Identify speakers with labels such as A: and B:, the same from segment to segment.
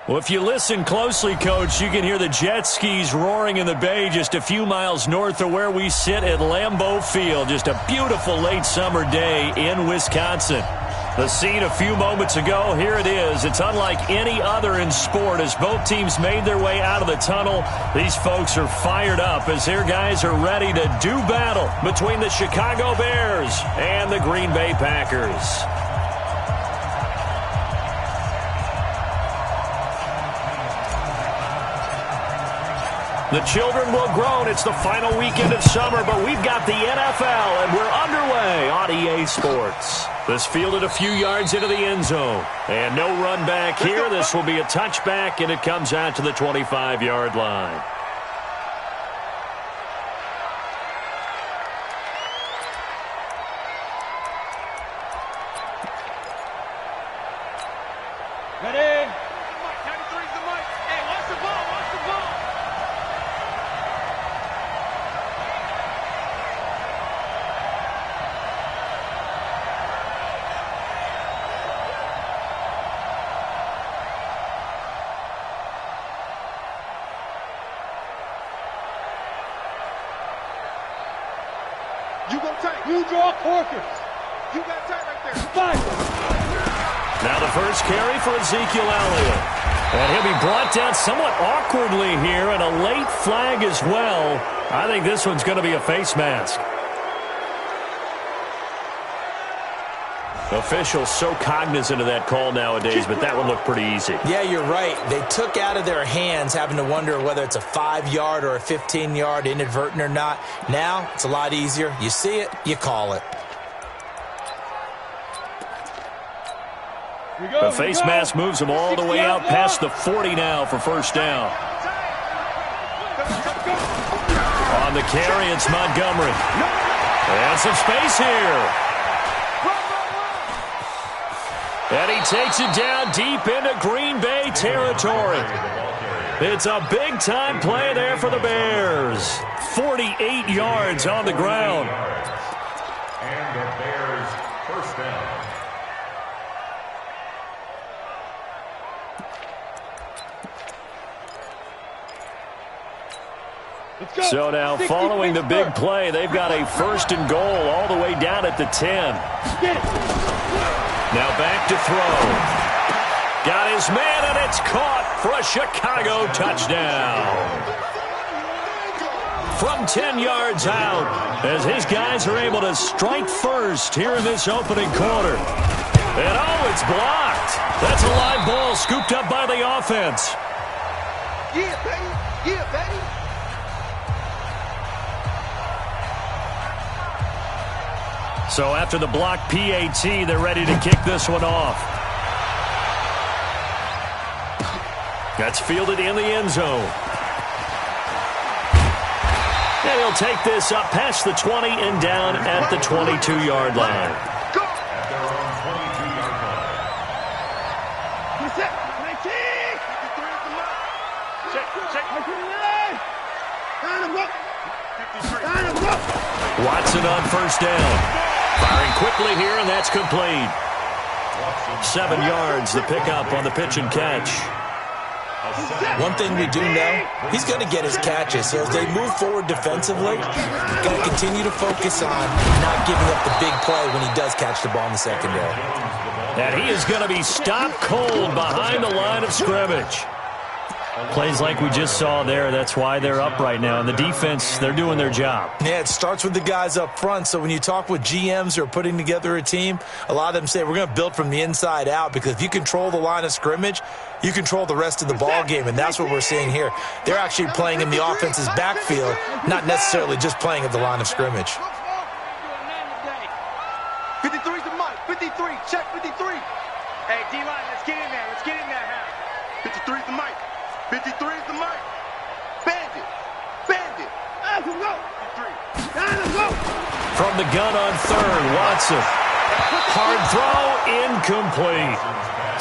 A: Well, if you listen closely, Coach, you can hear the jet skis roaring in the bay just a few miles north of where we sit at Lambeau Field. Just a beautiful late summer day in Wisconsin. The scene a few moments ago, here it is. It's unlike any other in sport. As both teams made their way out of the tunnel, these folks are fired up as their guys are ready to do battle between the Chicago Bears and the Green Bay Packers. The children will groan. It's the final weekend of summer, but we've got the NFL, and we're underway on EA Sports. This fielded a few yards into the end zone. And no run back here. This will be a touchback, and it comes out to the 25-yard line.
B: Ready? 93's the mic. Hey, watch the ball, watch the ball. You go tight. You draw corkers. You got tight right there. Fight.
A: Now the first carry for Ezekiel Elliott. And he'll be brought down somewhat awkwardly here, and a late flag as well. I think this one's going to be a face mask. Officials so cognizant of that call nowadays, but that one looked pretty easy.
C: Yeah, you're right. They took out of their hands having to wonder whether it's a 5-yard or a 15-yard, inadvertent or not. Now, it's a lot easier. You see it, you call it.
A: The face mask moves them all the way out past the 40 now for first down. On the carry, it's Montgomery. And some space here. And he takes it down deep into Green Bay territory. It's a big-time play there for the Bears. 48 yards on the ground.
D: And the Bears first down.
A: So now following the big play, they've got a first and goal all the way down at the 10. Now back to throw. Got his man, and it's caught for a Chicago touchdown. From 10 yards out, as his guys are able to strike first here in this opening quarter. And oh, it's blocked. That's a live ball scooped up by the offense.
B: Yeah, baby. Yeah, baby.
A: So after the block PAT, they're ready to kick this one off. That's fielded in the end zone. And he'll take this up past the 20 and down at the 22-yard line.
D: At their own 22-yard line.
A: Watson on first down. Firing quickly here, and that's complete. 7 yards, the pickup on the pitch and catch.
C: One thing we do know, he's going to get his catches. So as they move forward defensively, you've got to continue to focus on not giving up the big play when he does catch the ball in the secondary.
A: And he is going to be stopped cold behind the line of scrimmage. Plays like we just saw there, that's why they're up right now. And the defense, they're doing their job.
C: Yeah, it starts with the guys up front. So when you talk with GMs who are putting together a team, a lot of them say we're going to build from the inside out, because if you control the line of scrimmage, you control the rest of the ball game, and that's what we're seeing here. They're actually playing in the offense's backfield, not necessarily just playing at the line of scrimmage.
B: 53's the mic. 53. Check 53. Hey, D-line, let's get in there. Let's get in there, huh? 53's the mic. 53's the mic. Bandit. Bandit. Let's go. 53. Let's go.
A: From the gun on third, Watson. Hard throw, incomplete.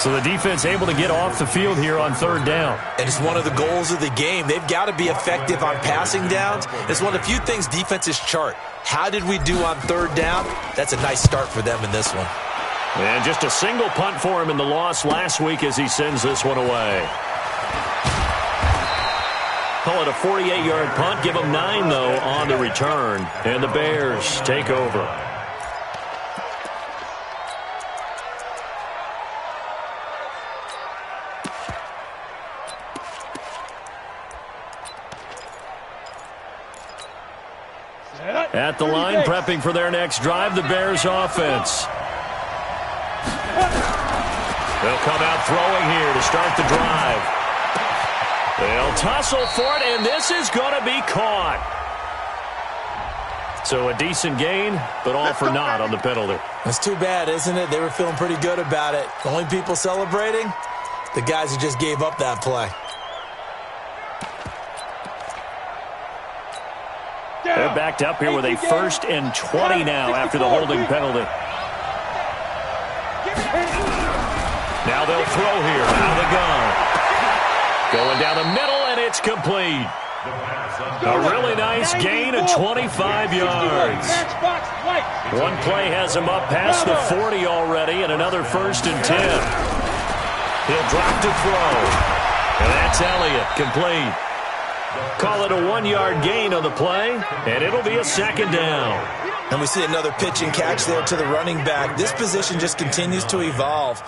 A: So the defense able to get off the field here on third down.
C: And it's one of the goals of the game. They've got to be effective on passing downs. It's one of the few things defenses chart. How did we do on third down? That's a nice start for them in this one.
A: And just a single punt for him in the loss last week as he sends this one away. Call it a 48-yard punt. Give them 9, though, on the return. And the Bears take over. At the line, prepping for their next drive, the Bears offense. They'll come out throwing here to start the drive. They'll tussle for it, and this is going to be caught. So a decent gain, but all for naught on the penalty.
C: That's too bad, isn't it? They were feeling pretty good about it. The only people celebrating, the guys who just gave up that play.
A: They're backed up here with a 1st and 20 now after the holding penalty. Now they'll throw here out of the gun. Going down the middle, and it's complete. A really nice gain of 25 yards. One play has him up past the 40 already, and another 1st and 10. He'll drop to throw. And that's Elliott, complete. Call it a 1-yard gain on the play, and it'll be a 2nd down.
C: And we see another pitch and catch there to the running back. This position just continues to evolve.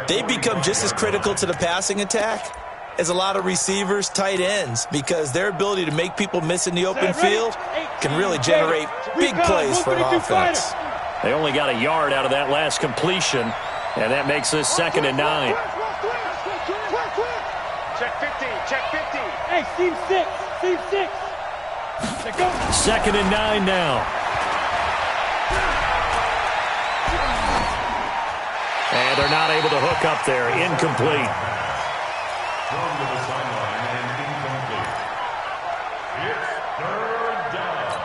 C: They become just as critical to the passing attack as a lot of receivers, tight ends, because their ability to make people miss in the open field can really generate big plays for an offense.
A: They only got a yard out of that last completion, and that makes this 2nd and 9.
B: Check 15, check 15.
E: Hey, team 6, team 6. Let's go.
A: 2nd and 9 now. And they're not able to hook up there. Incomplete.
D: Thrown to the sideline and incomplete. It's 3rd down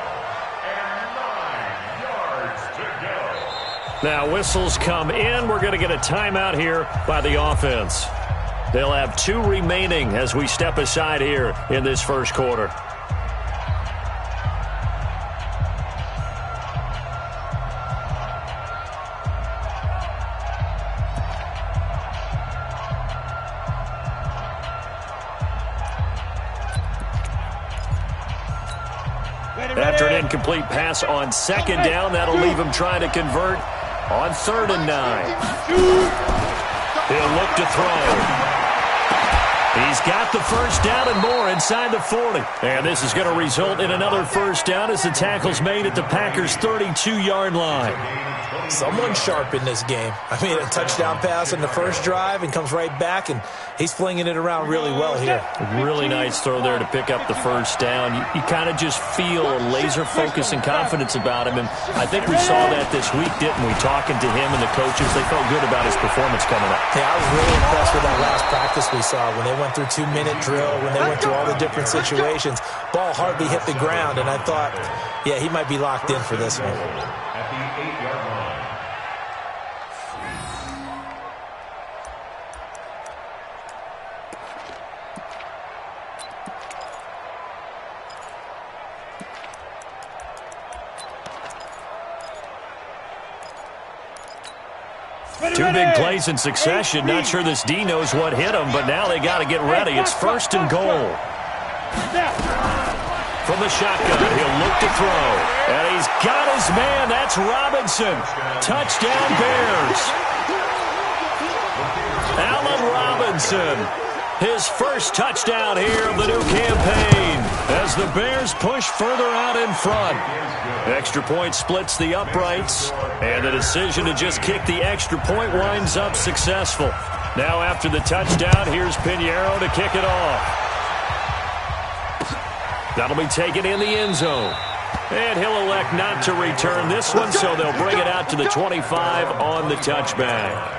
D: and 9 yards to go.
A: Now whistles come in. We're going to get a timeout here by the offense. They'll have 2 remaining as we step aside here in this first quarter. After an incomplete pass on 2nd down, that'll leave him trying to convert on 3rd and 9. He'll look to throw. He's got the 1st down and more inside the 40. And this is going to result in another 1st down as the tackle's made at the Packers' 32-yard line.
C: Someone's sharp in this game. I mean, a touchdown pass on the first drive and comes right back, and he's flinging it around really well here.
A: Really nice throw there to pick up the 1st down. You kind of just feel a laser focus and confidence about him, and I think we saw that this week, didn't we? Talking to him and the coaches, they felt good about his performance coming up.
C: Yeah, I was really impressed with that last practice we saw when they went through 2-minute drill, when they went through all the different situations. Ball hardly hit the ground, and I thought, yeah, he might be locked in for this one.
D: At the 8-yard line.
A: Two big plays in succession. Not sure this D knows what hit him, but now they got to get ready. It's 1st and goal. From the shotgun, he'll look to throw. And he's got his man. That's Robinson. Touchdown, Bears. Allen Robinson. His first touchdown here of the new campaign as the Bears push further out in front. Extra point splits the uprights, and the decision to just kick the extra point winds up successful. Now after the touchdown, here's Pinheiro to kick it off. That'll be taken in the end zone. And he'll elect not to return this one, so they'll bring it out to the 25 on the touchback.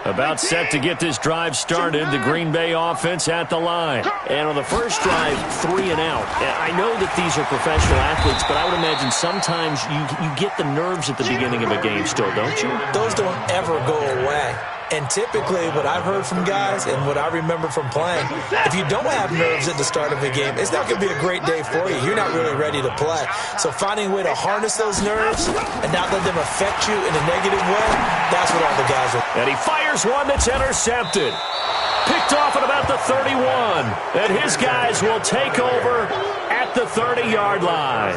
A: About set to get this drive started, the Green Bay offense at the line. And on the first drive, 3 and out. I know that these are professional athletes, but I would imagine sometimes you get the nerves at the beginning of a game still, don't you?
C: Those don't ever go away. And typically what I've heard from guys and what I remember from playing, if you don't have nerves at the start of a game, it's not going to be a great day for you. You're not really ready to play. So finding a way to harness those nerves and not let them affect you in a negative way, that's what all the guys are.
A: And he fires one that's intercepted. Picked off at about the 31. And his guys will take over at the 30-yard line.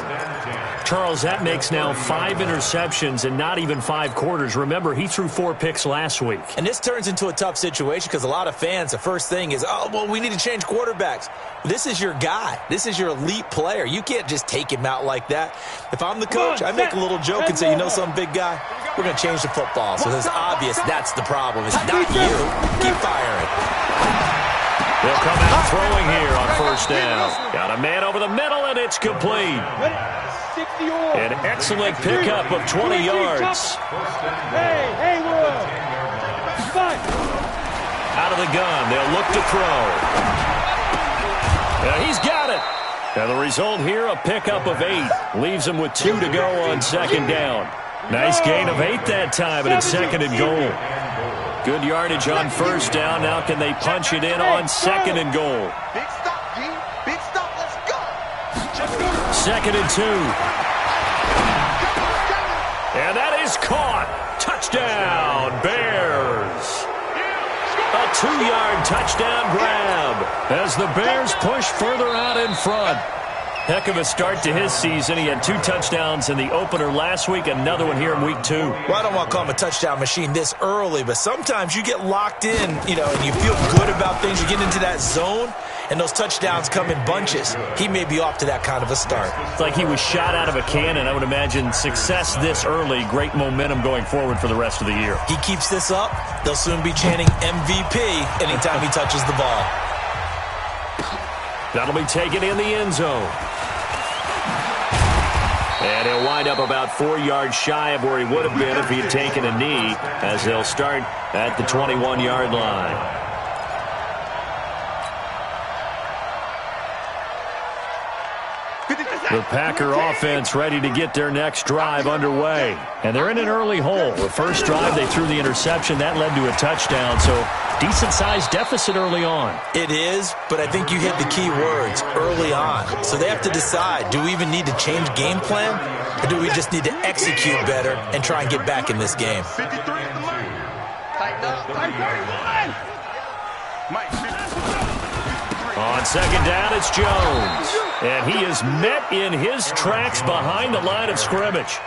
A: Charles, that makes now 5 interceptions in not even 5 quarters. Remember, he threw 4 picks last week.
C: And this turns into a tough situation because a lot of fans, the first thing is, oh, well, we need to change quarterbacks. This is your guy. This is your elite player. You can't just take him out like that. If I'm the coach, I make a little joke and say, you know some big guy? We're going to change the football. So it's obvious that's the problem. It's not you. Keep firing.
A: They'll come out throwing here on first down. Got a man over the middle, and it's complete. An excellent pickup of 20 yards.
E: Hey,
A: Out of the gun, they'll look to throw. Yeah, he's got it. And the result here, a pickup of 8. Leaves him with 2 to go on second down. Nice gain of 8 that time, and it's second and goal. Good yardage on first down. Now can they punch it in on second and goal?
B: Big stop, G. Big stop. Let's go.
A: Second and 2. And that is caught. Touchdown, Bears. A 2-yard touchdown grab as the Bears push further out in front. Heck of a start to his season. He had 2 touchdowns in the opener last week, another one here in week 2.
C: Well, I don't want to call him a touchdown machine this early, but sometimes you get locked in, and you feel good about things. You get into that zone, and those touchdowns come in bunches. He may be off to that kind of a start.
A: It's like he was shot out of a cannon. I would imagine success this early, great momentum going forward for the rest of the year.
C: He keeps this up, they'll soon be chanting MVP anytime he touches the ball.
A: That'll be taken in the end zone. And he'll wind up about 4 yards shy of where he would have been if he had taken a knee, as they'll start at the 21-yard line. The Packer offense ready to get their next drive underway. And they're in an early hole. The first drive, they threw the interception. That led to a touchdown, so decent-sized deficit early on.
C: It is, but I think you hit the key words, early on. So they have to decide, do we even need to change game plan, or do we just need to execute better and try and get back in this game?
B: 53 is the money. Tighten up. Mike, 53.
A: On second down, it's Jones. And he is met in his tracks behind the line of scrimmage.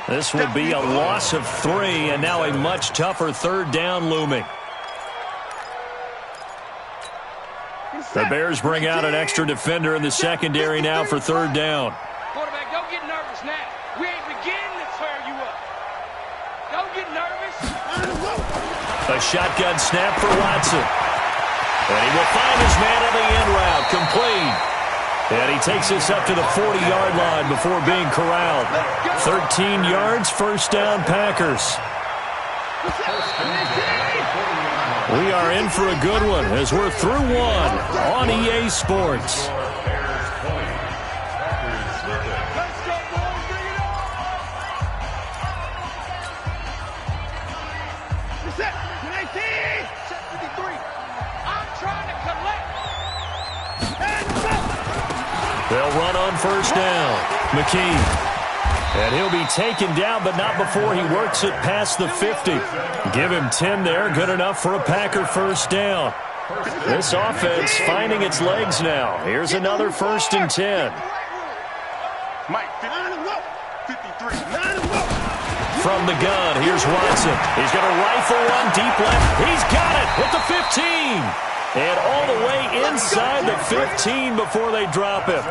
A: This will be a loss of 3, and now a much tougher third down looming. The Bears bring out an extra defender in the secondary now for third down.
F: Quarterback, don't get nervous now. We ain't beginning to tear you up. Don't get nervous.
A: A shotgun snap for Watson. And he will find his man on the end route, complete. And he takes us up to the 40-yard line before being corralled. 13 yards, first down, Packers. We are in for a good one as we're through one on EA Sports. They'll run on first down. McKee. And he'll be taken down, but not before he works it past the 50. Give him 10 there. Good enough for a Packer first down. This offense finding its legs now. Here's another 1st and 10.
B: Mike, 53.
A: From the gun, here's Watson. He's going to rifle one deep left. He's got it at the 15. And all the way inside the 15 before they drop him.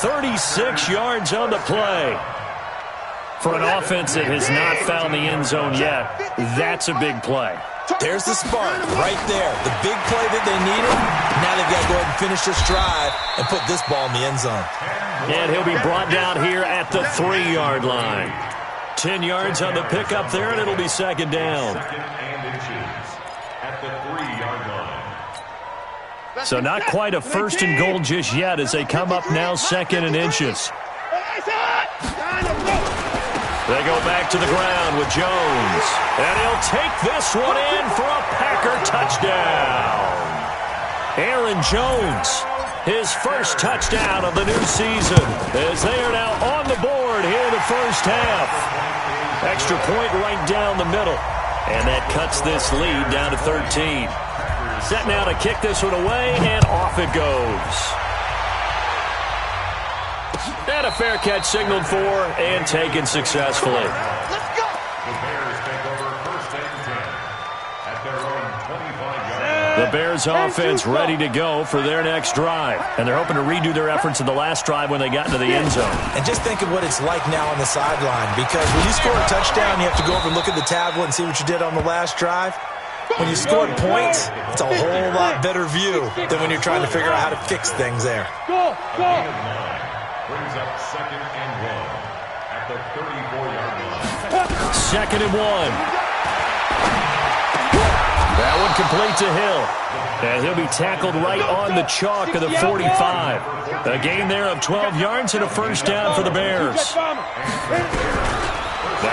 A: 36 yards on the play. For an offense that has not found the end zone yet, that's a big play.
C: There's the spark right there. The big play that they needed. Now they've got to go ahead and finish this drive and put this ball in the end zone.
A: And he'll be brought down here at the 3-yard line. 10 yards on the pickup there, and it'll be second down. So not quite a 1st and goal just yet as they come up now 2nd and inches. They go back to the ground with Jones. And he'll take this one in for a Packer touchdown. Aaron Jones, his first touchdown of the new season, as they are now on the board here in the first half. Extra point right down the middle. And that cuts this lead down to 13. Set now to kick this one away, and off it goes. And a fair catch signaled for and taken successfully.
B: Let's go.
D: The Bears take over first and 10 at their own 25-yard.
A: The Bears offense ready to go for their next drive. And they're hoping to redo their efforts in the last drive when they got into the end zone.
C: And just think of what it's like now on the sideline, because when you score a touchdown, you have to go over and look at the tablet and see what you did on the last drive. When you scored points, it's a whole lot better view than when you're trying to figure out how to fix things there.
E: Go, go.
D: Brings up 2nd and 1 at the 34-yard line.
A: 2nd and 1. That one complete to Hill. And he'll be tackled right on the chalk of the 45. A gain there of 12 yards and a first down for the Bears. Now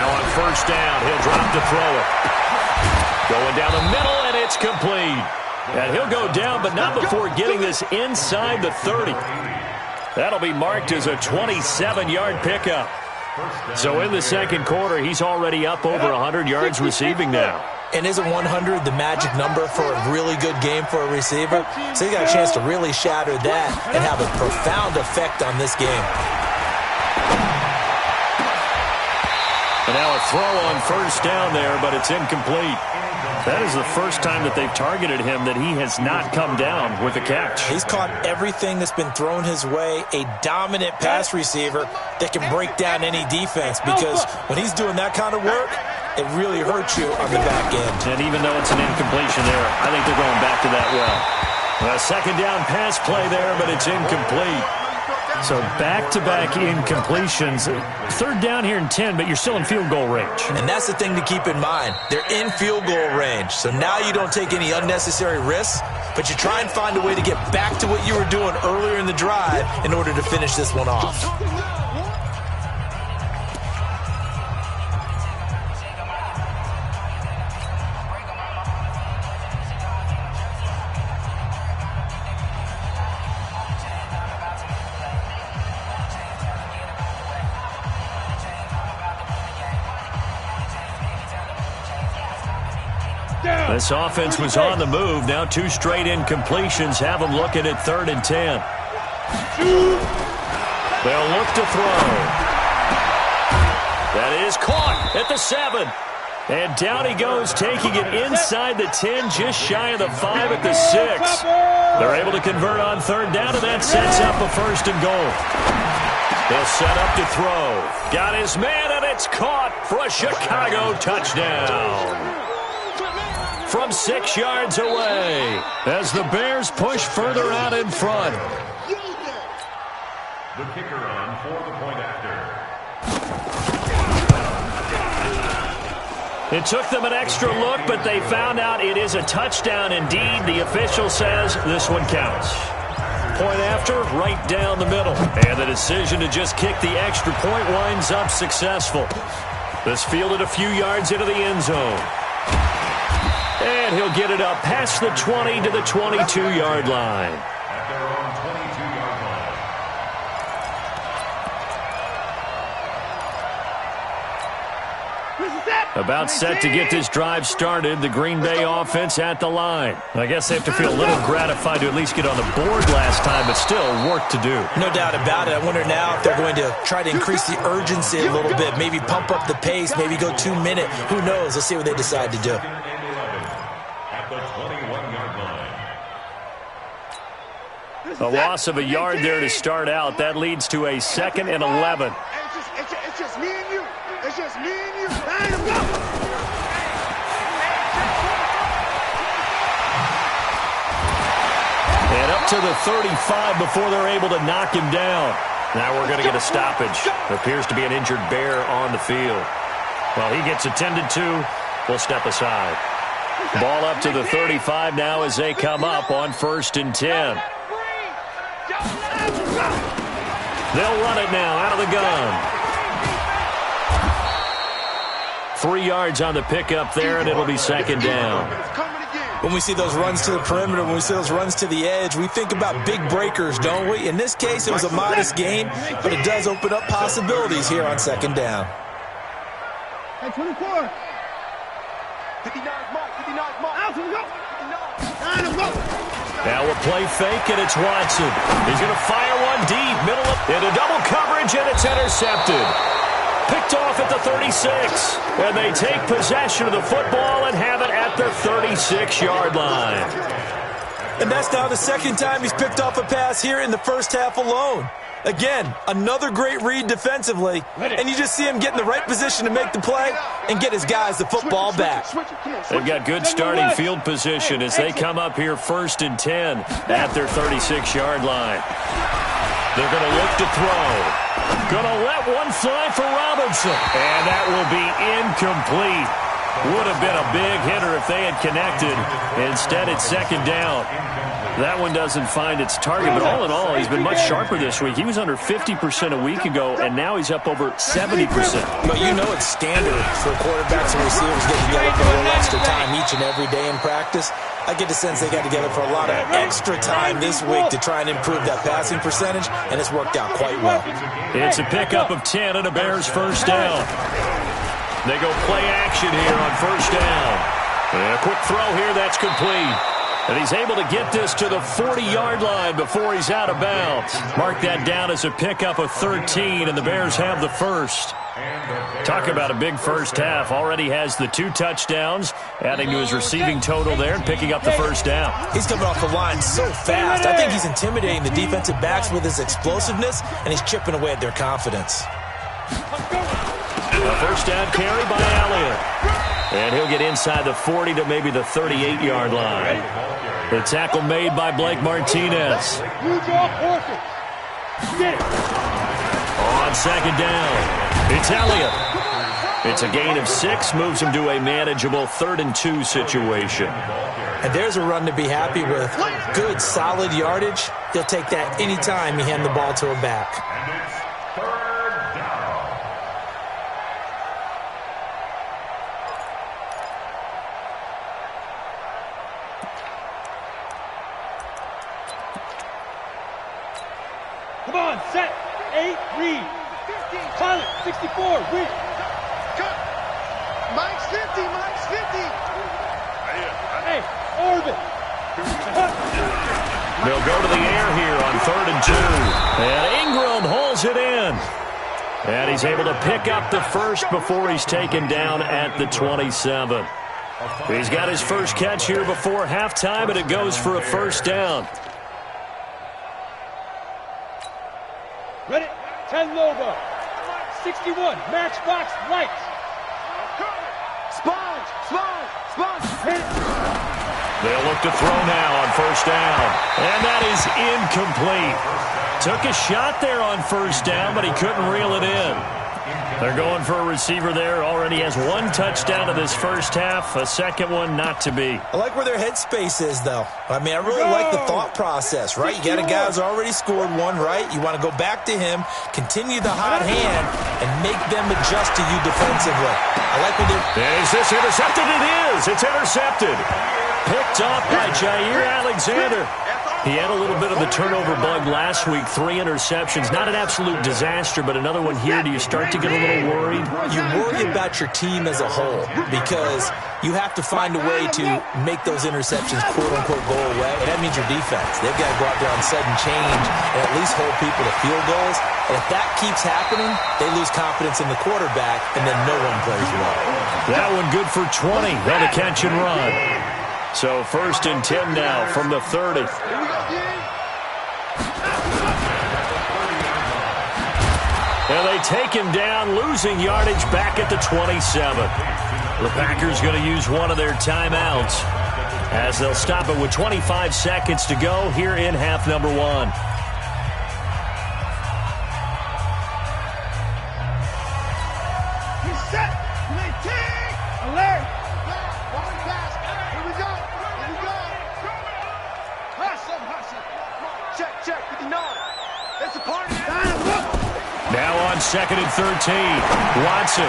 A: on first down, he'll drop to throw it. Going down the middle, and it's complete. And he'll go down, but not before getting this inside the 30. That'll be marked as a 27-yard pickup. So in the second quarter, he's already up over 100 yards receiving now.
C: And isn't 100 the magic number for a really good game for a receiver? So he got a chance to really shatter that and have a profound effect on this game.
A: And now a throw on first down there, but it's incomplete. That is the first time that they've targeted him that he has not come down with a catch.
C: He's caught everything that's been thrown his way, a dominant pass receiver that can break down any defense, because when he's doing that kind of work, it really hurts you on the back end.
A: And even though it's an incompletion there, I think they're going back to that well. A second down pass play there, but it's incomplete. So back-to-back incompletions. Third down here in 10, but you're still in field goal range.
C: And that's the thing to keep in mind. They're in field goal range. So now you don't take any unnecessary risks, but you try and find a way to get back to what you were doing earlier in the drive in order to finish this one off.
A: This offense was on the move. Now 2 straight incompletions have them looking at 3rd and 10. They'll look to throw. That is caught at the 7. And down he goes, taking it inside the 10, just shy of the 5 at the 6. They're able to convert on 3rd down, and that sets up a 1st and goal. They'll set up to throw. Got his man, and it's caught for a Chicago touchdown. From 6 yards away, as the Bears push further out in front.
D: The kicker on for the point after.
A: It took them an extra look, but they found out it is a touchdown indeed. The official says this one counts. Point after, right down the middle. And the decision to just kick the extra point winds up successful. This fielded a few yards into the end zone. And he'll get it up past the 20 to the 22-yard line.
D: At their own 22-yard line.
A: About set to get this drive started, the Green Bay offense at the line. I guess they have to feel a little gratified to at least get on the board last time, but still work to do.
C: No doubt about it. I wonder now if they're going to try to increase the urgency a little bit, maybe pump up the pace, maybe go 2 minute. Who knows? Let's see what they decide to do.
D: At the 21-yard line.
A: A loss of a yard there to start out. That leads to a 2nd and 11.
B: It's just me and you. It's just me and you. Let him go.
A: And up to the 35 before they're able to knock him down. Now we're going to get a stoppage. There appears to be an injured Bear on the field. Well, he gets attended to. We'll step aside. Ball up to the 35 now as they come up on 1st and 10. They'll run it now out of the gun. 3 yards on the pickup there, and it'll be second down.
C: When we see those runs to the perimeter, when we see those runs to the edge, we think about big breakers, don't we? In this case, it was a modest gain, but it does open up possibilities here on second down.
E: Hey, 24.
B: 59 mark, 59 mark.
E: Out, go.
B: 59.
E: Go.
A: Now a play fake, and it's Watson. He's going to fire one deep, middle of, into double coverage, and it's intercepted. Picked off at the 36, and they take possession of the football and have it at the 36-yard line.
C: And that's now the second time he's picked off a pass here in the first half alone. Again, another great read defensively, and you just see him get in the right position to make the play and get his guys the football back.
A: They've got good starting field position as they come up here 1st and 10 at their 36-yard line. They're going to look to throw. Going to let one fly for Robinson, and that will be incomplete. Would have been a big hitter if they had connected. Instead, it's second down. That one doesn't find its target, but all in all, he's been much sharper this week. He was under 50% a week ago, and now he's up over 70%.
C: But you know it's standard for quarterbacks and receivers getting together for a little extra time each and every day in practice. I get the sense they got together for a lot of extra time this week to try and improve that passing percentage, and it's worked out quite well.
A: It's a pickup of 10 and a Bears first down. They go play action here on first down. And a quick throw here, that's complete. And he's able to get this to the 40-yard line before he's out of bounds. Mark that down as a pickup of 13, and the Bears have the first. Talk about a big first half. Already has the 2 touchdowns, adding to his receiving total there and picking up the first down.
C: He's coming off the line so fast. I think he's intimidating the defensive backs with his explosiveness, and he's chipping away at their confidence.
A: A first down carry by Elliott. And he'll get inside the 40 to maybe the 38-yard line. The tackle made by Blake Martinez. On second down, it's Elliott. It's a gain of 6, moves him to a manageable 3rd and 2 situation.
C: And there's a run to be happy with. Good, solid yardage. He'll take that anytime you hand the ball to a back.
E: Come on, set. 8, read. Pilot, 64, read.
B: Cut. Mike's 50, Mike's 50.
E: Hey, Orbit.
A: They'll go to the air here on 3rd and 2. And Ingram hauls it in. And he's able to pick up the first before he's taken down at the 27. He's got his first catch here before halftime, and it goes for a first down.
E: Ready? 10 logo. 61, matchbox lights.
B: Sponge.
A: They'll look to throw now on first down. And that is incomplete. Took a shot there on first down, but he couldn't reel it in. They're going for a receiver there. Already has 1 touchdown to this first half. A second one not to be.
C: I like where their headspace is, though. I mean, I really like the thought process, right? You got a guy who's already scored 1, right? You want to go back to him, continue the hot hand, and make them adjust to you defensively. I like what they're...
A: Is this intercepted? It is. It's intercepted. Picked off by Jair Alexander. He had a little bit of the turnover bug last week. 3 interceptions. Not an absolute disaster, but another one here. Do you start to get a little worried?
C: You worry about your team as a whole because you have to find a way to make those interceptions, quote-unquote, go away. And that means your defense. They've got to go out there on sudden change and at least hold people to field goals. And if that keeps happening, they lose confidence in the quarterback, and then no one plays well.
A: That one good for 20 on the catch and run. So 1st and 10 now from the 30. And they take him down, losing yardage back at the 27. The Packers going to use one of their timeouts as they'll stop it with 25 seconds to go here in half number 1.
E: Set. Maintain. Alert.
B: Here we go. Hustle. Check. 59. It's a party.
A: Now on 2nd and 13. Watson.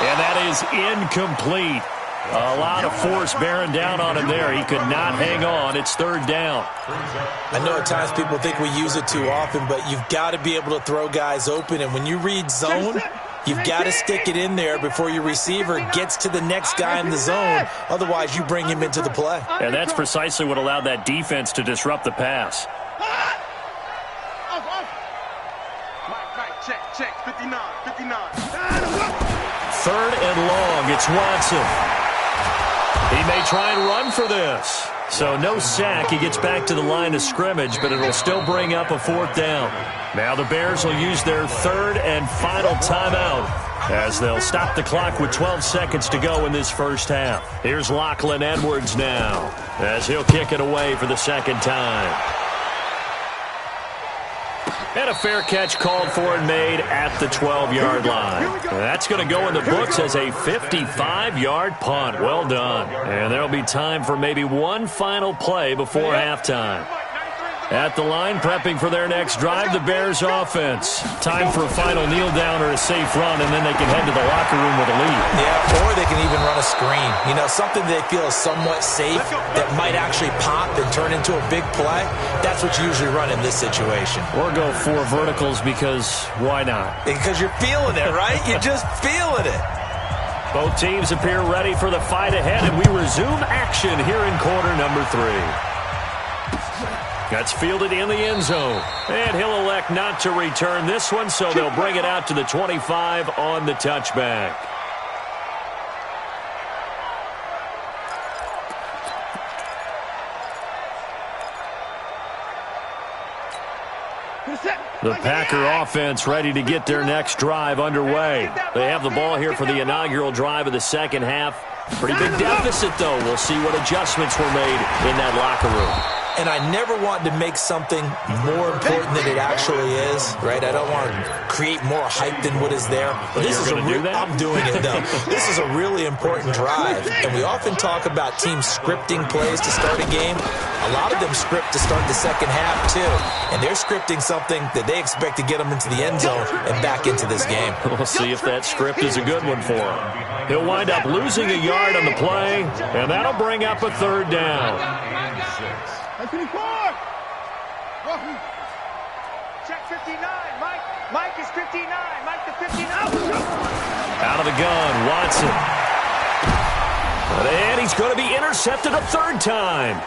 A: And that is incomplete. A lot of force bearing down on him there. He could not hang on. It's third down.
C: I know at times people think we use it too often, but you've got to be able to throw guys open. And when you read zone, you've got to stick it in there before your receiver gets to the next guy in the zone. Otherwise, you bring him into the play.
A: And that's precisely what allowed that defense to disrupt the pass.
B: Check, 59.
A: Third and long. It's Watson. He may try and run for this. So no sack. He gets back to the line of scrimmage, but it'll still bring up a fourth down. Now the Bears will use their third and final timeout as they'll stop the clock with 12 seconds to go in this first half. Here's Lachlan Edwards now as he'll kick it away for the second time. And a fair catch called for and made at the 12-yard line. That's going to go in the books as a 55-yard punt. Well done. And there'll be time for maybe one final play before halftime. At the line, prepping for their next drive, the Bears offense. Time for a final kneel down or a safe run, and then they can head to the locker room with a lead.
C: Yeah, or they can even run a screen. You know, something they feel is somewhat safe that might actually pop and turn into a big play. That's what you usually run in this situation.
A: Or go four verticals because why not?
C: Because you're feeling it, right? You're just feeling it.
A: Both teams appear ready for the fight ahead, and we resume action here in quarter number 3. That's fielded in the end zone. And he'll elect not to return this one, so they'll bring it out to the 25 on the touchback. The Packer offense ready to get their next drive underway. They have the ball here for the inaugural drive of the second half. Pretty big deficit, though. We'll see what adjustments were made in that locker room.
C: And I never want to make something more important than it actually is, right? I don't want to create more hype than what is there. But this is I'm doing it, though. This is a really important drive. And we often talk about teams scripting plays to start a game. A lot of them script to start the second half, too. And they're scripting something that they expect to get them into the end zone and back into this game.
A: We'll see if that script is a good one for him. He'll wind up losing a yard on the play, and that'll bring up a third down.
B: Check 59. Mike is 59. Mike the 59.
A: Out of the gun, Watson. And he's going to be intercepted a third time.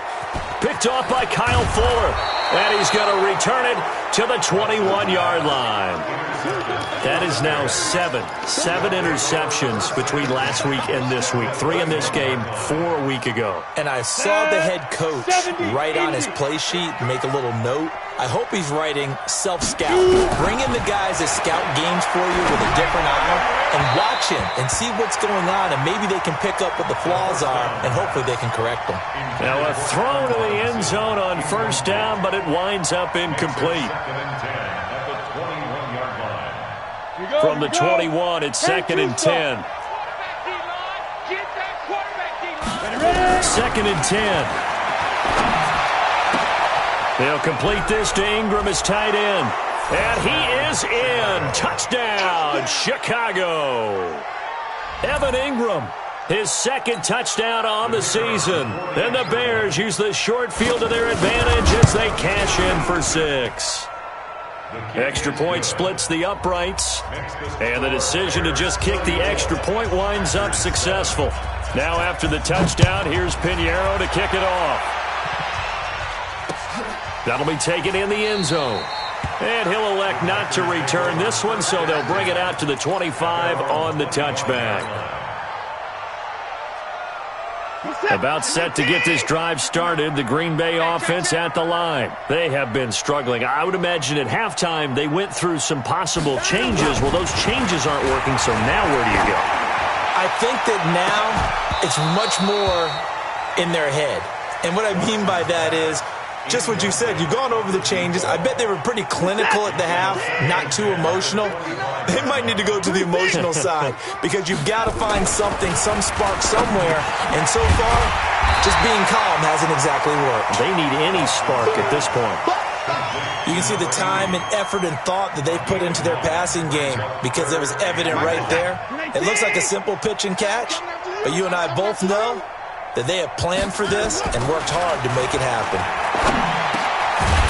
A: Picked off by Kyle Fuller. And he's going to return it to the 21-yard line. That is now seven interceptions between last week and this week. 3 in this game, 4 a week ago.
C: And I saw the head coach write on his play sheet, make a little note. I hope he's writing self-scout. Bring in the guys that scout games for you with a different eye and watch him and see what's going on, and maybe they can pick up what the flaws are, and hopefully they can correct them.
A: Now a throw to the end zone on first down, but it winds up incomplete. From the 21, it's 2nd and 10. Second and 10. They'll complete this to Ingram as tight end. And he is in. Touchdown, Chicago. Evan Ingram, his second touchdown on the season. And the Bears use the short field to their advantage as they cash in for 6. Extra point splits the uprights, and the decision to just kick the extra point winds up successful. Now after the touchdown, here's Pinheiro to kick it off. That'll be taken in the end zone. And he'll elect not to return this one, so they'll bring it out to the 25 on the touchback. About set to get this drive started, the Green Bay offense at the line. They have been struggling. I would imagine at halftime they went through some possible changes. Well, those changes aren't working, so now where do you go?
C: I think that now it's much more in their head. And what I mean by that is just what you said. You've gone over the changes. I bet they were pretty clinical at the half, not too emotional. They might need to go to the emotional side because you've got to find something, some spark somewhere. And so far, just being calm hasn't exactly worked.
A: They need any spark at this point.
C: You can see the time and effort and thought that they put into their passing game because it was evident right there. It looks like a simple pitch and catch, but you and I both know that they have planned for this and worked hard to make it happen.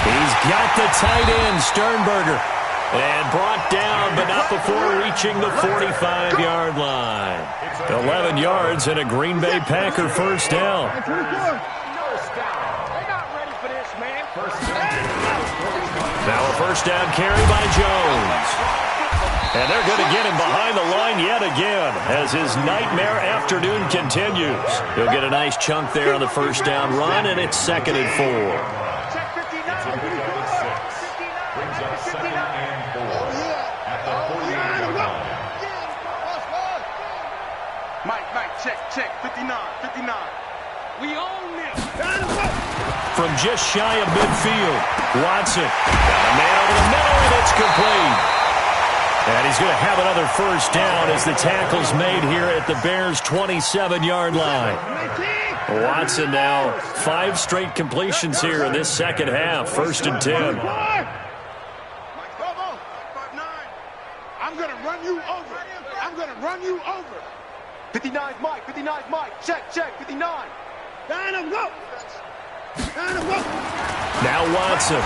A: He's got the tight end, Sternberger, and brought down, but not before reaching the 45-yard line. 11 yards and a Green Bay Packer first down. Now a first down carry by Jones. And they're going to get him behind the line yet again as his nightmare afternoon continues. He'll get a nice chunk there on the first down run, and it's 2nd and 4.
D: Brings up 2nd and 4 at the 48-yard line.
B: Mike, check, 59. We own this.
A: From just shy of midfield, Watson got a man over the middle, and it's complete. And he's going to have another first down as the tackle's made here at the Bears' 27-yard line. Watson now 5 straight completions here in this second half, 1st and 10.
B: I'm going to run you over. 59's Mike. Check, 59.
A: Now Watson.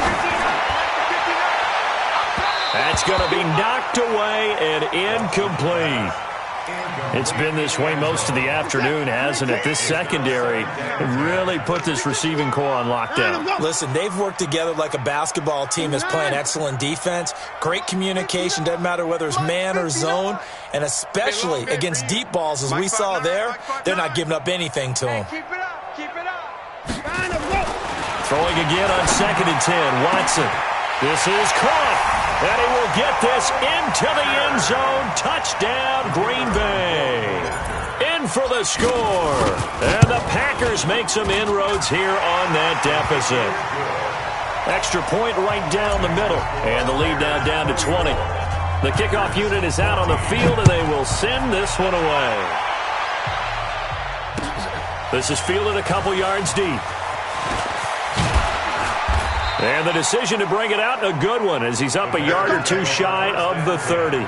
A: That's going to be knocked away and incomplete. It's been this way most of the afternoon, hasn't it? This secondary really put this receiving core on lockdown.
C: Listen, they've worked together like a basketball team that's playing excellent defense. Great communication, doesn't matter whether it's man or zone. And especially against deep balls, as we saw there, they're not giving up anything to them.
B: Keep it up.
A: Throwing again on 2nd and 10, Watson. This is caught. And he will get this into the end zone. Touchdown, Green Bay. In for the score. And the Packers make some inroads here on that deficit. Extra point right down the middle. And the lead now down to 20. The kickoff unit is out on the field, and they will send this one away. This is fielded a couple yards deep. And the decision to bring it out, a good one, as he's up a yard or two shy of the 30.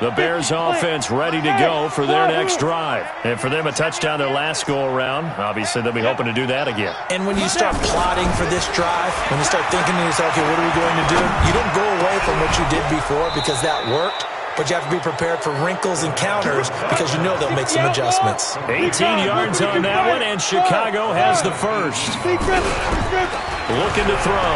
A: The Bears offense ready to go for their next drive. And for them, a touchdown their last go-around. Obviously, they'll be hoping to do that again.
C: And when you start plotting for this drive, when you start thinking to yourself, okay, what are we going to do? You don't go away from what you did before because that worked. But you have to be prepared for wrinkles and counters because you know they'll make some adjustments.
A: 18 yards on that one, and Chicago has the first. Looking to throw.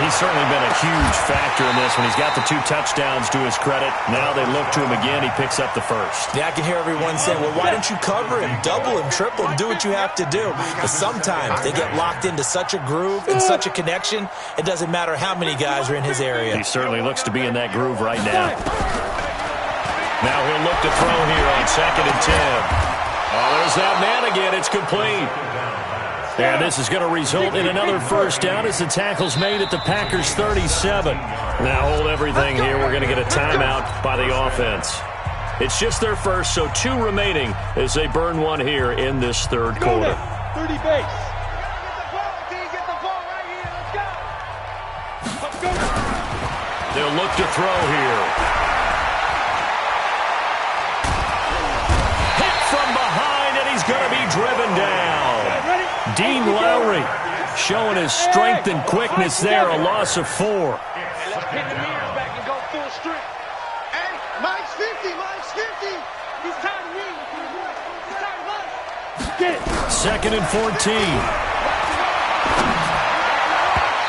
A: He's certainly been a huge factor in this when he's got the 2 touchdowns to his credit. Now they look to him again. He picks up the first.
C: Yeah, I can hear everyone saying, well, why don't you cover him, double him, triple him, do what you have to do. But sometimes they get locked into such a groove and such a connection, it doesn't matter how many guys are in his area.
A: He certainly looks to be in that groove right now. Now he'll look to throw here on 2nd and 10. Oh, there's that man again. It's complete. And this is going to result in another first down as the tackle's made at the Packers' 37. Now hold everything here. We're going to get a timeout by the offense. It's just their first, so 2 remaining as they burn one here in this third quarter.
E: 30 base.
B: Get the ball right here. Let's go.
A: They'll look to throw here. From behind, and he's going to be driven down. Dean Lowry showing his strength and quickness there, a loss of 4.
F: Let's hit the mirrors back and go full strength.
B: And Mike's 50.
F: He's tired of me. He's tired of us.
E: Get it.
A: 2nd and 14.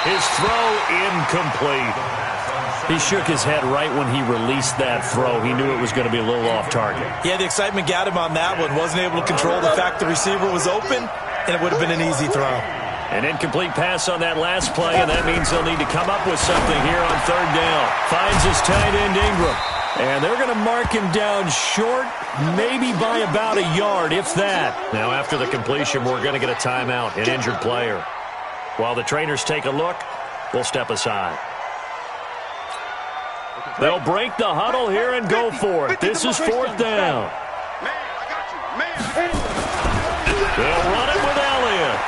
A: His throw incomplete. He shook his head right when he released that throw. He knew it was going to be a little off target.
C: Yeah, the excitement got him on that one. Wasn't able to control the fact the receiver was open, and it would have been an easy throw.
A: An incomplete pass on that last play, and that means they'll need to come up with something here on 3rd down. Finds his tight end, Ingram. And they're going to mark him down short, maybe by about a yard, if that. Now, after the completion, we're going to get a timeout, an injured player. While the trainers take a look, we'll step aside. They'll break the huddle here and go for it. This is fourth down.
B: Man, I got you. Man.
A: They'll run it with Elliott.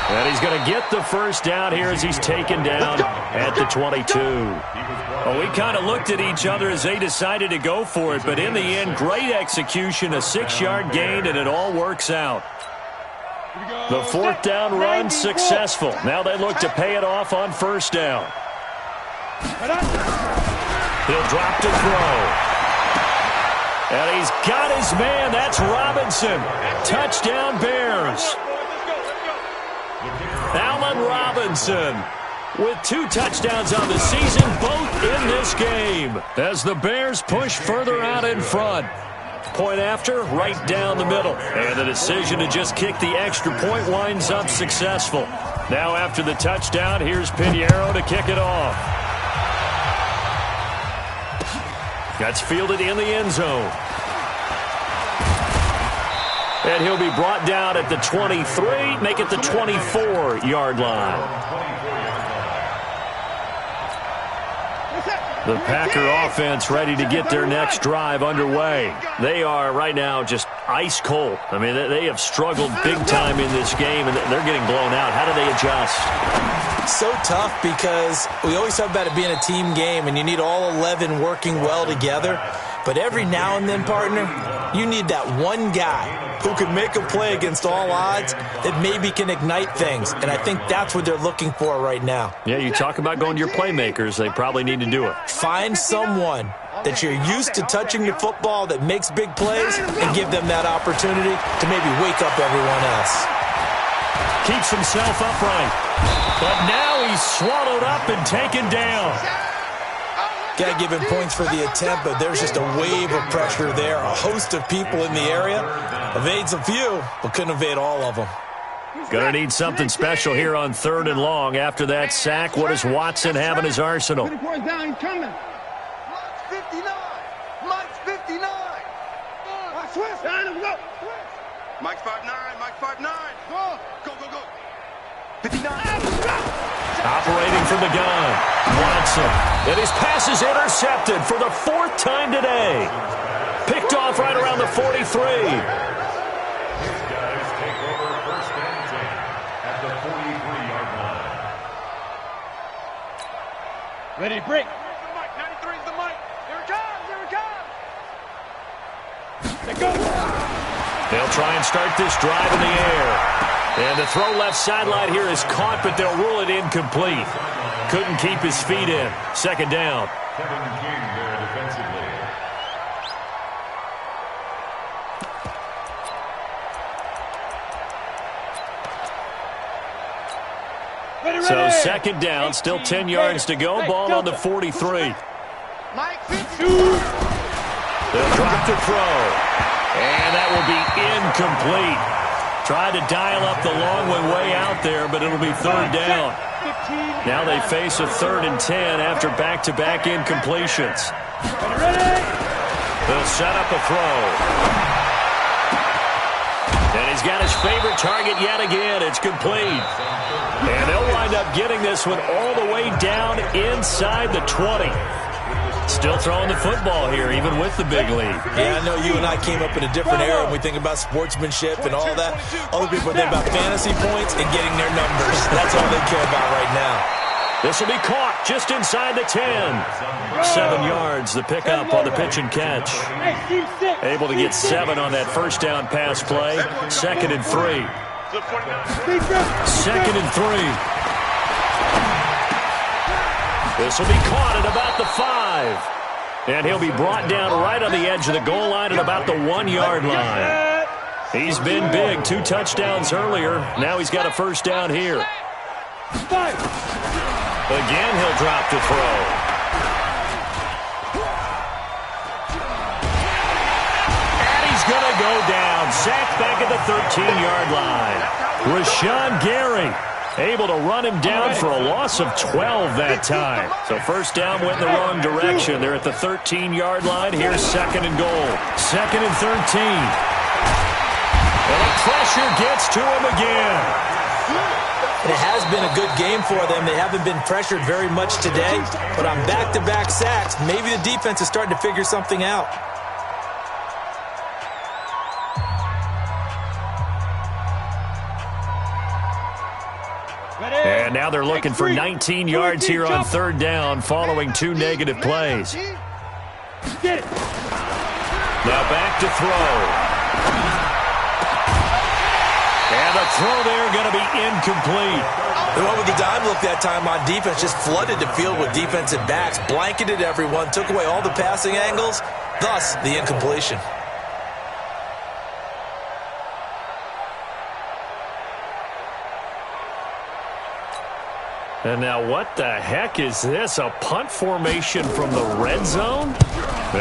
A: And he's going to get the first down here as he's taken down at the 22. Well, we kind of looked at each other as they decided to go for it, but in the end, great execution, a 6-yard gain, and it all works out. The fourth down run successful. Now they look to pay it off on first down. He'll drop to throw. And he's got his man. That's Robinson. Touchdown Bears. Allen Robinson with 2 touchdowns on the season, both in this game, as the Bears push further out in front. Point after, right down the middle. And the decision to just kick the extra point winds up successful. Now after the touchdown, here's Pinheiro to kick it off. That's fielded in the end zone. And he'll be brought down at the 23, make it the 24-yard line. The Packer offense ready to get their next drive underway. They are right now just ice cold. I mean, they have struggled big time in this game, and they're getting blown out. How do they adjust?
C: So tough because we always talk about it being a team game, and you need all 11 working well together. But every now and then, partner, you need that one guy who can make a play against all odds that maybe can ignite things. And I think that's what they're looking for right now.
A: Yeah, you talk about going to your playmakers. They probably need to do it.
C: Find someone that you're used to touching the football that makes big plays and give them that opportunity to maybe wake up everyone else.
A: Keeps himself upright. But now he's swallowed up and taken down.
C: Got to give him points for the attempt, but there's just a wave of pressure there. A host of people in the area. Evades a few, but couldn't evade all of them.
A: Gonna need something special here on 3rd and long. After that sack, what does Watson have in his arsenal?
E: Down, coming.
B: Mike's 59. Mike's 59.
E: Switch. Go.
B: Mike's 5'9". Mike's 5'9". Go, go, go. 59.
A: Operating from the gun, Watson. And his pass is intercepted for the 4th time today. Picked off right around the 43.
D: These guys take over 1st and 10 at the 43-yard line.
E: Ready, break.
B: Here's the Mike. 93 is the Mike. Here it comes. Here it comes.
E: Let go.
A: They'll try and start this drive in the air. And the throw left sideline here is caught, but they'll rule it incomplete. Couldn't keep his feet in. 2nd down.
D: Kevin King there defensively.
A: So 2nd down, still 10 yards to go. Ball on the 43.
B: Mike 50.
A: They'll drop the throw. And that will be incomplete. Tried to dial up the long one way out there, but it'll be 3rd down. Now they face a 3rd and 10 after back-to-back incompletions. They'll set up a throw. And he's got his favorite target yet again. It's complete. And they'll wind up getting this one all the way down inside the 20. Still throwing the football here, even with the big lead.
C: Yeah, I know you and I came up in a different era when we think about sportsmanship and all that. Other people think about fantasy points and getting their numbers. That's all they care about right now.
A: This will be caught just inside the 10. 7 yards, the pickup on the pitch and catch. Able to get 7 on that first down pass play. 2nd and 3. 2nd and 3. This will be caught at about the 5. And he'll be brought down right on the edge of the goal line at about the 1-yard line. He's been big. 2 touchdowns earlier. Now he's got a first down here. Again, he'll drop to throw. And he's going to go down. Sacked back at the 13-yard line. Rashawn Gary able to run him down for a loss of 12 that time. So first down went in the wrong direction. They're at the 13-yard line. Here's 2nd and goal. 2nd and 13. And the pressure gets to him again.
C: And it has been a good game for them. They haven't been pressured very much today, but on back-to-back sacks, maybe the defense is starting to figure something out.
A: And now they're looking for 19 yards here on third down following 2 negative plays.
E: Get it.
A: Now back to throw. And the throw there going to be incomplete.
C: The one with the dime look that time on defense just flooded the field with defensive backs, blanketed everyone, took away all the passing angles, thus the incompletion.
A: And now what the heck is this? A punt formation from the red zone?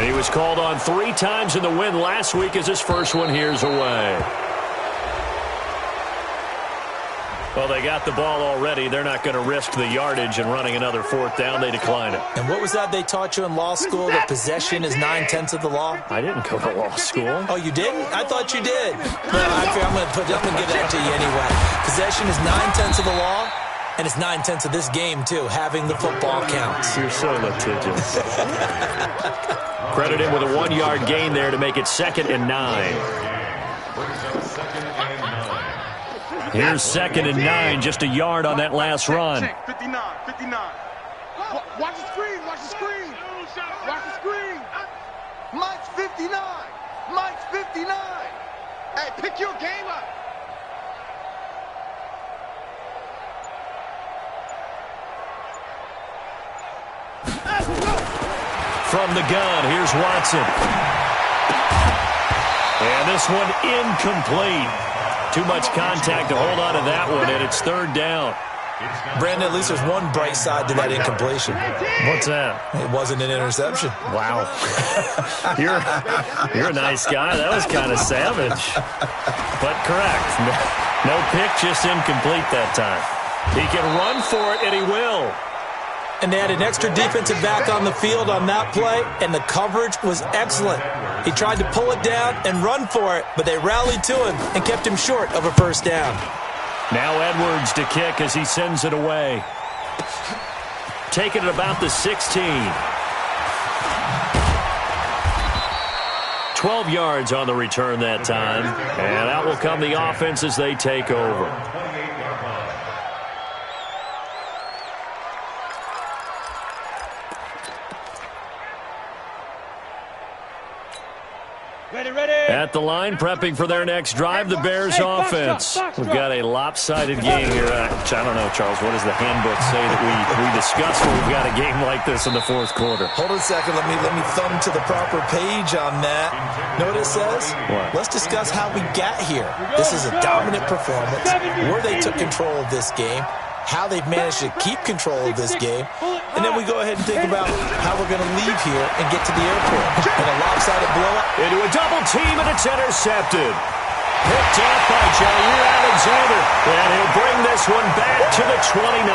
A: He was called on 3 times in the win last week as his first one here's away. Well, they got the ball already. They're not going to risk the yardage and running another 4th down. They decline it.
C: And what was that they taught you in law school, that possession is 9/10 of the law?
A: I didn't go to law school.
C: Oh, you didn't? I thought you did. Well, I'm going to give that to you anyway. Possession is 9/10 of the law, and it's 9/10 of this game, too. Having the football counts.
A: You're so litigious. Credit him with a 1-yard gain there to make it 2nd and 9. Here's 2nd and 9, just a yard on that last run.
B: 59. Watch the screen. Watch the screen. Mike's 59. Hey, pick your game up.
A: From the gun, here's Watson. And this one incomplete. Too much contact to hold on to that one, and it's 3rd down.
C: Brandon, at least there's one bright side to that incompletion.
A: What's that?
C: It wasn't an interception.
A: Wow. You're a nice guy. That was kind of savage. But correct. No pick, just incomplete that time. He can run for it, and he will.
C: And they had an extra defensive back on the field on that play, and the coverage was excellent. He tried to pull it down and run for it, but they rallied to him and kept him short of a 1st down.
A: Now Edwards to kick as he sends it away. Taking it about the 16. 12 yards on the return that time. And out will come the offense as they take over. At the line, prepping for their next drive, the Bears offense. We've got a lopsided game here. I don't know, Charles, what does the handbook say that we discuss when we've got a game like this in the 4th quarter?
C: Hold on a second. Let me thumb to the proper page on that. Know what it says?
A: What?
C: Let's discuss how we got here. This is a dominant performance, where they took control of this game, how they've managed to keep control of this game, and then we go ahead and think about how we're going to leave here and get to the airport. And a lopsided blowout.
A: Into a double team, and it's intercepted. Picked off by Jair Alexander, and he'll bring this one back to the 29.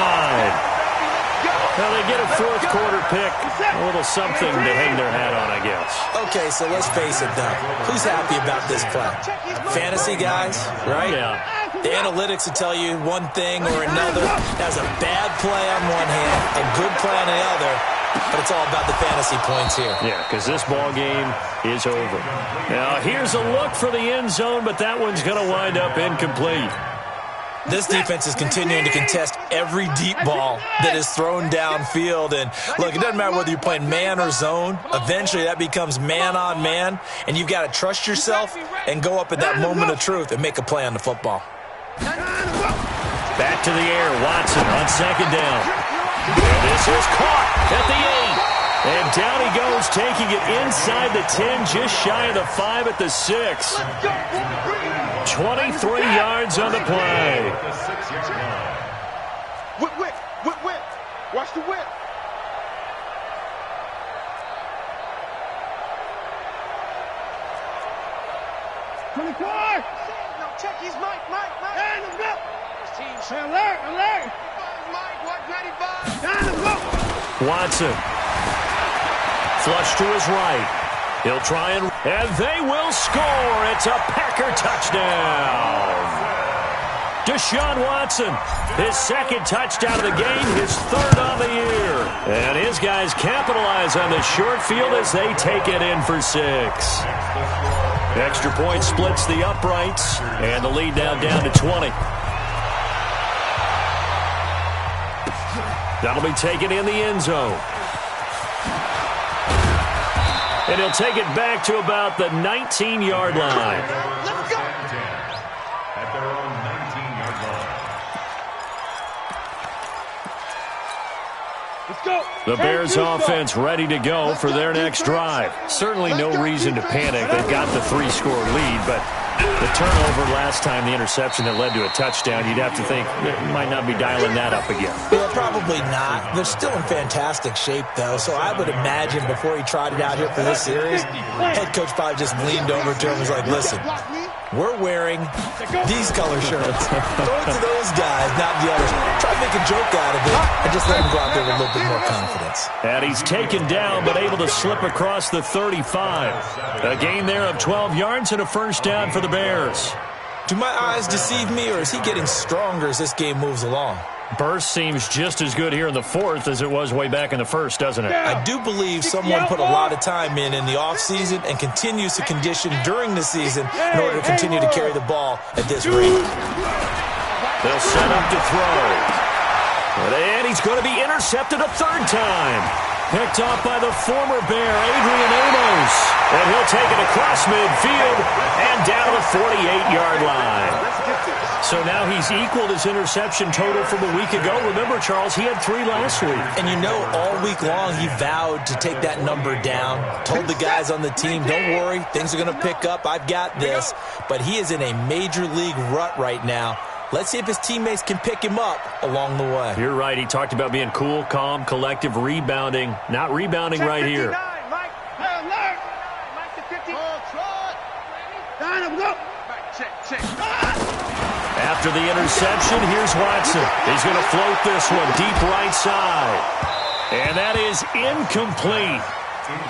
A: Well, they get a 4th quarter pick. A little something to hang their hat on, I guess.
C: Okay, so let's face it, though. Who's happy about this play? Fantasy guys, right?
A: Yeah.
C: The analytics will tell you one thing or another. That's a bad play on one hand, a good play on the other, but it's all about the fantasy points here.
A: Yeah, because this ball game is over. Now, here's a look for the end zone, but that one's going to wind up incomplete.
C: This defense is continuing to contest every deep ball that is thrown downfield. And, look, it doesn't matter whether you're playing man or zone. Eventually, that becomes man-on-man, and you've got to trust yourself and go up at that moment of truth and make a play on the football.
A: Back to the air, Watson on 2nd down. And this is caught at the 8. And down he goes, taking it inside the 10, just shy of the 5 at the 6. 23 yards on the play.
B: Whip. Watch the whip. Check his Mike. Hey, let's go. Hey, alert. Mike, watch 95. Let's go.
A: Watson. Flush to his right. He'll try and they will score. It's a Packer touchdown. Deshaun Watson, his second touchdown of the game, his third on the year. And his guys capitalize on the short field as they take it in for 6. Extra point splits the uprights, and the lead now down to 20. That'll be taken in the end zone. And he'll take it back to about the 19-yard line.
B: Let's go.
D: At their own 19-yard line.
E: Let's go.
A: The Bears offense ready to go for their next drive. Certainly no reason to panic. They've got the 3-score lead, but the turnover last time, the interception that led to a touchdown, you'd have to think they might not be dialing that up again.
C: Yeah, probably not. They're still in fantastic shape, though, so I would imagine before he trotted out here for this series, head coach probably just leaned over to him and was like, listen, we're wearing these color shirts. Throw it to those guys, not the others. Try to make a joke out of it and just let him go out there with a little bit more confidence.
A: And he's taken down, but able to slip across the 35. A gain there of 12 yards and a first down for the Bears.
C: Do my eyes deceive me, or is he getting stronger as this game moves along?
A: Burst seems just as good here in the fourth as it was way back in the first, doesn't it?
C: I do believe someone put a lot of time in the offseason and continues to condition during the season in order to continue to carry the ball at this rate.
A: They'll set up to throw. And he's going to be intercepted a third time. Picked off by the former Bear, Adrian Amos. And he'll take it across midfield and down to the 48-yard line. So now he's equaled his interception total from a week ago. Remember, Charles, he had 3 last week.
C: And you know, all week long he vowed to take that number down. Told the guys on the team, don't worry, things are going to pick up. I've got this. But he is in a major league rut right now. Let's see if his teammates can pick him up along the way.
A: You're right. He talked about being cool, calm, collective, rebounding. Not rebounding right here.
B: Mike. Mike to 50. Check.
A: After the interception, here's Watson. He's going to float this one deep right side. And that is incomplete.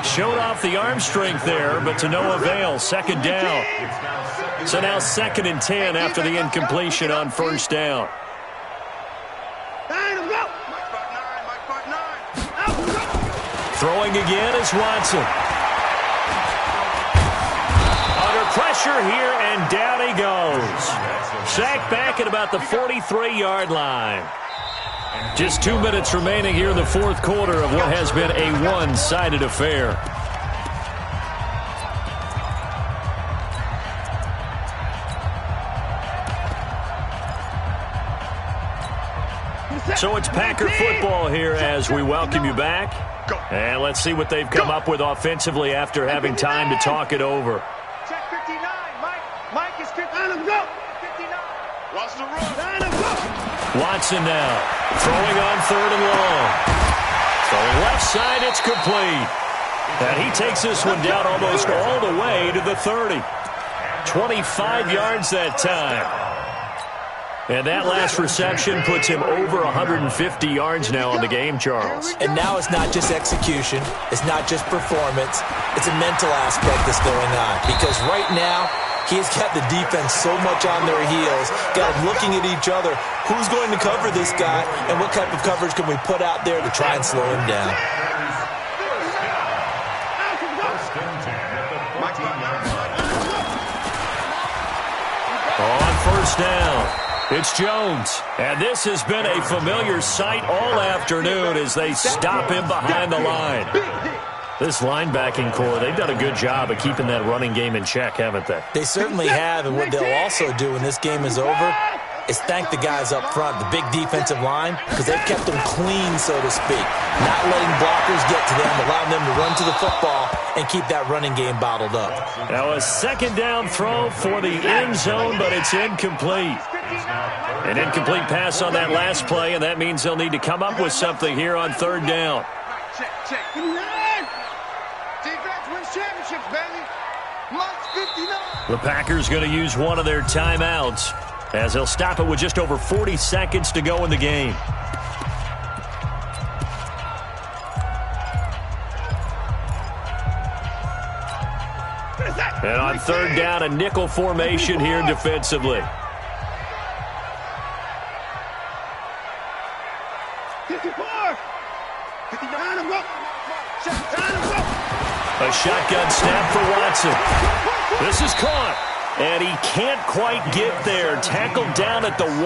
A: Showed off the arm strength there, but to no avail. Second down. So now 2nd and 10 after the incompletion on first down. Throwing again is Watson. Under pressure here, and down he goes. Sacked back at about the 43-yard line. Just 2 minutes remaining here in the fourth quarter of what has been a one-sided affair. So it's Packer football here as we welcome you back. And let's see what they've come up with offensively after having time to talk it over.
B: Check 59, Mike. Mike is 59. 59. Watch the run.
A: Watson now throwing on 3rd and long. Throwing left side, it's complete. And he takes this one down almost all the way to the 30. 25 yards that time. And that last reception puts him over 150 yards now on the game, Charles.
C: And now it's not just execution. It's not just performance. It's a mental aspect that's going on. Because right now, he's got the defense so much on their heels, got them looking at each other. Who's going to cover this guy, and what type of coverage can we put out there to try and slow him down?
A: On first down, it's Jones. And this has been a familiar sight all afternoon as they stop him behind the line. This linebacking core, they've done a good job of keeping that running game in check, haven't they?
C: They certainly have, and what they'll also do when this game is over is thank the guys up front, the big defensive line, because they've kept them clean, so to speak. Not letting blockers get to them, allowing them to run to the football and keep that running game bottled up.
A: Now a second down throw for the end zone, but it's incomplete. An incomplete pass on that last play, and that means they'll need to come up with something here on 3rd down.
B: Check. Defense wins championships, baby. Mike's 59.
A: The Packers going to use one of their timeouts as they'll stop it with just over 40 seconds to go in the game. And on 3rd down, a nickel formation here defensively. A shotgun snap for Watson. This is caught. And he can't quite get there. Tackled down at the 1.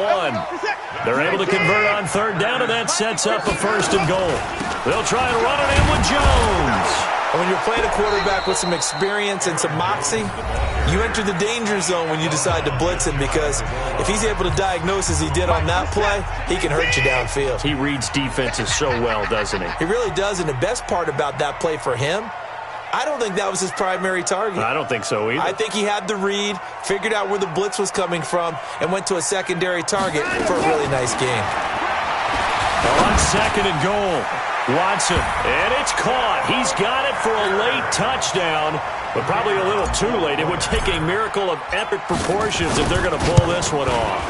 A: They're able to convert on third down, and that sets up a first and goal. They'll try and run it in with Jones.
C: And when you're playing a quarterback with some experience and some moxie, you enter the danger zone when you decide to blitz him, because if he's able to diagnose as he did on that play, he can hurt you downfield.
A: He reads defenses so well, doesn't he?
C: He really does, and the best part about that play for him, I don't think that was his primary target.
A: I don't think so either.
C: I think he had the read, figured out where the blitz was coming from, and went to a secondary target for a really nice game.
A: On second and goal, Watson, and it's caught. He's got it for a late touchdown, but probably a little too late. It would take a miracle of epic proportions if they're going to pull this one off.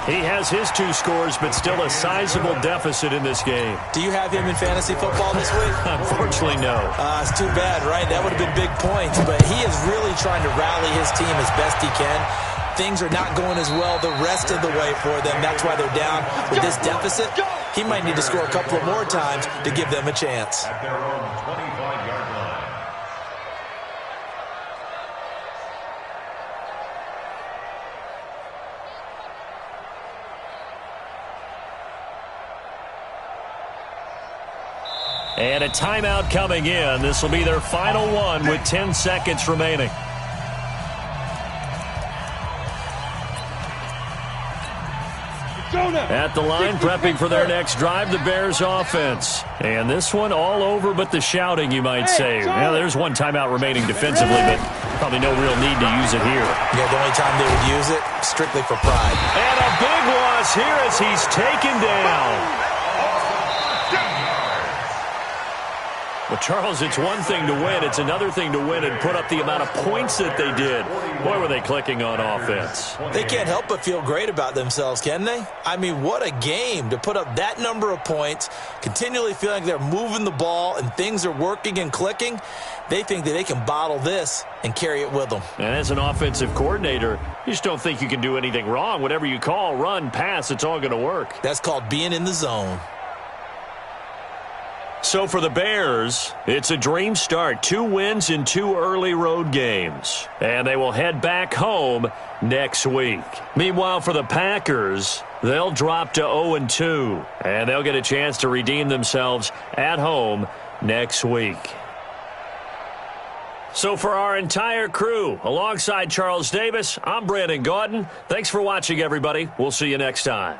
A: He has his 2 scores, but still a sizable deficit in this game.
C: Do you have him in fantasy football this week?
A: Unfortunately, no.
C: It's too bad, right? That would have been big points, but he is really trying to rally his team as best he can. Things are not going as well the rest of the way for them. That's why they're down with this deficit. He might need to score a couple of more times to give them a chance.
D: At their own 25-yard line.
A: And a timeout coming in. This will be their final one with 10 seconds remaining. At the line, prepping for their next drive, the Bears offense. And this one all over but the shouting, you might say. Well, there's one timeout remaining defensively, but probably no real need to use it here.
C: Yeah, the only time they would use it, strictly for pride.
A: And a big loss here as he's taken down. Well, Charles, it's one thing to win. It's another thing to win and put up the amount of points that they did. Boy, were they clicking on offense.
C: They can't help but feel great about themselves, can they? I mean, what a game to put up that number of points, continually feeling like they're moving the ball and things are working and clicking. They think that they can bottle this and carry it with them.
A: And as an offensive coordinator, you just don't think you can do anything wrong. Whatever you call, run, pass, it's all going to work.
C: That's called being in the zone.
A: So for the Bears, it's a dream start. 2 wins in 2 early road games. And they will head back home next week. Meanwhile, for the Packers, they'll drop to 0-2. And they'll get a chance to redeem themselves at home next week. So for our entire crew, alongside Charles Davis, I'm Brandon Gaudin. Thanks for watching, everybody. We'll see you next time.